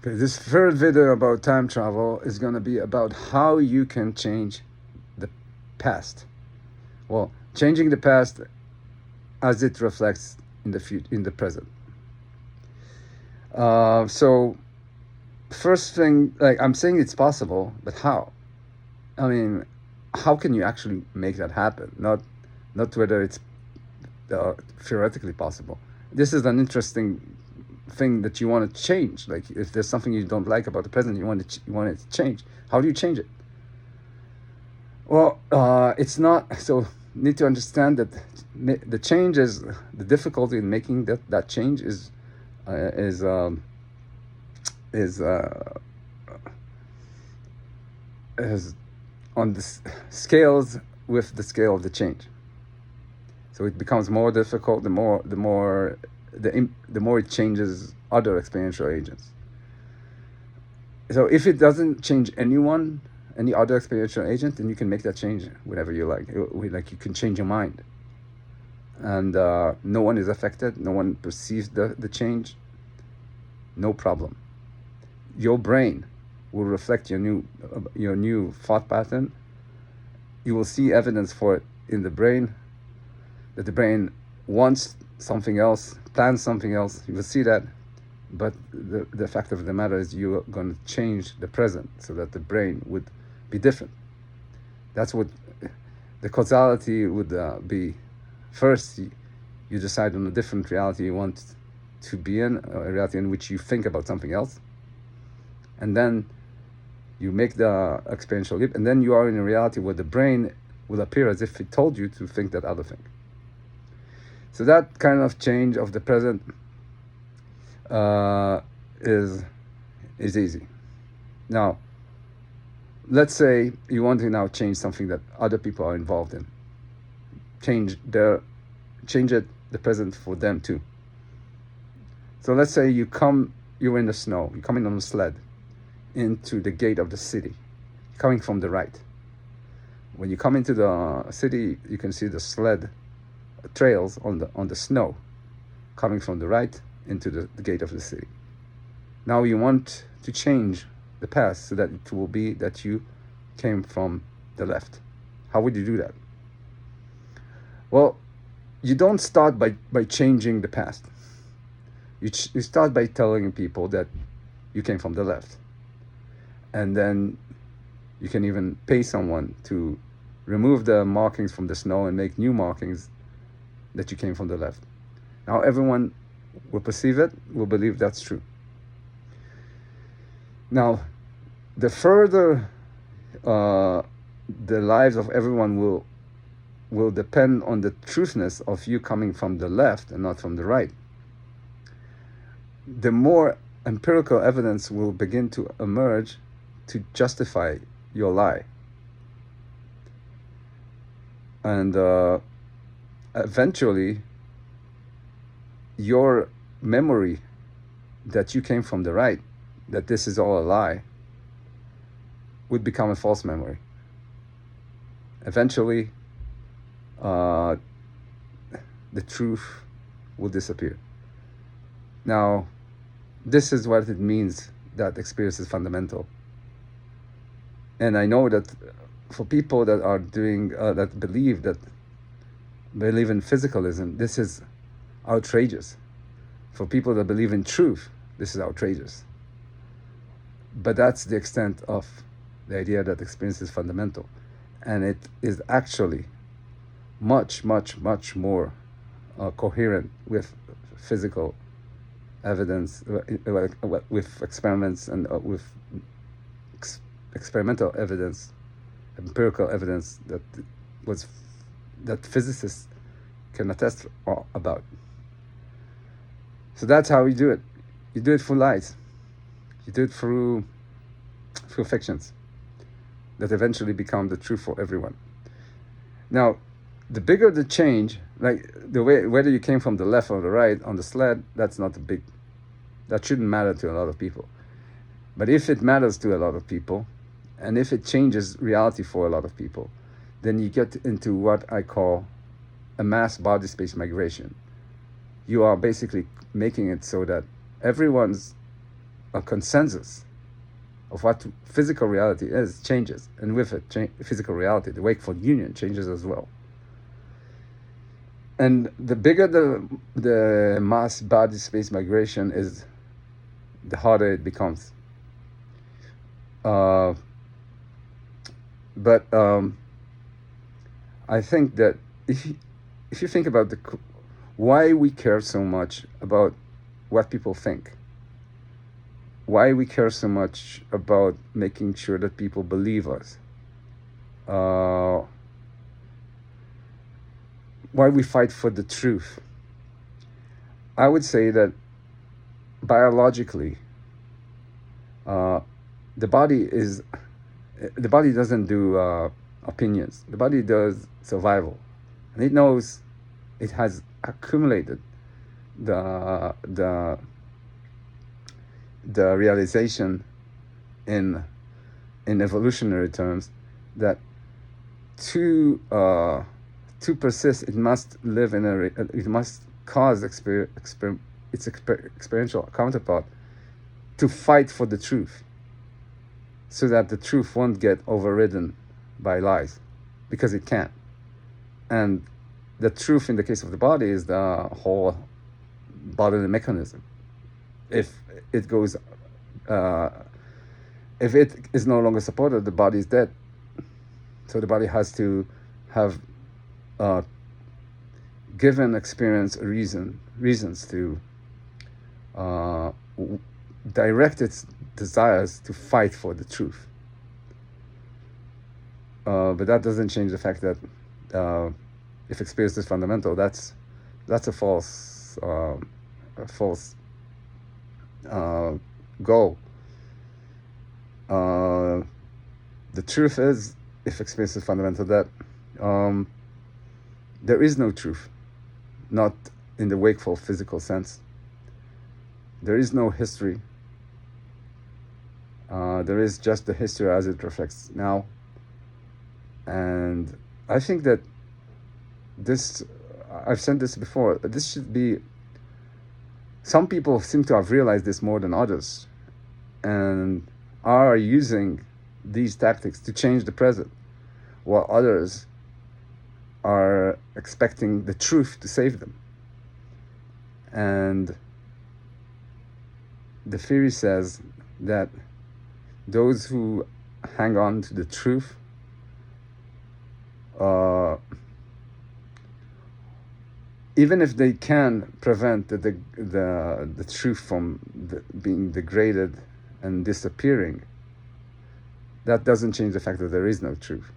Okay, this third video about time travel is going to be about how you can change the past. Well, changing the past as it reflects in the present. So, first thing, like I'm saying, it's possible, but how? I mean, how can you actually make that happen? Not whether it's theoretically possible. This is an interesting thing that you want to change. Like if there's something you don't like about the present, you want it to change. How do you change it? Well, it's not so. Need to understand that the change is the difficulty in making that change is is is on the scales with the scale of the change. So it becomes more difficult the more it changes other experiential agents. So if it doesn't change any other experiential agent, then you can make that change whenever you like. Like you can change your mind, and no one is affected. No one perceives the change. No problem. Your brain will reflect your new thought pattern. You will see evidence for it in the brain, that the brain wants something else, plans something else. You will see that, but the fact of the matter is you're going to change the present so that the brain would be different. That's what the causality would be. First, you decide on a different reality you want to be in, a reality in which you think about something else, and then you make the experiential leap, and then you are in a reality where the brain will appear as if it told you to think that other thing. So that kind of change of the present is easy. Now, let's say you want to now change something that other people are involved in. Change the present for them too. So let's say you're in the snow, you're coming on a sled into the gate of the city, coming from the right. When you come into the city, you can see the sled trails on the snow coming from the right into the gate of the city. Now you want to change the past so that it will be that you came from the left. How would you do that? Well, you don't start by changing the past. You start by telling people that you came from the left. And then you can even pay someone to remove the markings from the snow and make new markings that you came from the left. Now everyone will perceive it, will believe that's true. Now, the further the lives of everyone will depend on the truthness of you coming from the left and not from the right, the more empirical evidence will begin to emerge to justify your lie. And eventually, your memory that you came from the right, that this is all a lie, would become a false memory. Eventually, the truth will disappear. Now, this is what it means that experience is fundamental. And I know that for people that are doing, that believe in physicalism, this is outrageous. For people that believe in truth, this is outrageous. But that's the extent of the idea that experience is fundamental. And it is actually much, much, much more coherent with physical evidence, with experiments and with experimental evidence, empirical evidence that physicists can attest about. So that's how you do it. You do it through lies. You do it through fictions that eventually become the truth for everyone. Now, the bigger the change, like the way, whether you came from the left or the right on the sled, that shouldn't matter to a lot of people. But if it matters to a lot of people, and if it changes reality for a lot of people, then you get into what I call a mass body space migration. You are basically making it so that everyone's a consensus of what physical reality is changes, and with it, physical reality, the wakeful union changes as well. And the bigger the mass body space migration is, the harder it becomes. But I think that if you think about why we care so much about what people think, why we care so much about making sure that people believe us, why we fight for the truth, I would say that biologically, the body doesn't do opinions. The body does survival, and it knows it has accumulated the realization in evolutionary terms that to persist, it must live in it must cause its experiential counterpart to fight for the truth, so that the truth won't get overridden by lies, because it can't. And the truth in the case of the body is the whole bodily mechanism. If it goes, if it is no longer supported, the body is dead. So the body has to have given experience reasons to direct its desires to fight for the truth. But that doesn't change the fact that if experience is fundamental, that's a false goal. The truth is, if experience is fundamental, that there is no truth, not in the wakeful physical sense. There is no history. There is just the history as it reflects now. And I think that this, I've said this before, this should be, some people seem to have realized this more than others, and are using these tactics to change the present, while others are expecting the truth to save them. And the theory says that those who hang on to the truth even if they can prevent the truth from being degraded and disappearing, that doesn't change the fact that there is no truth.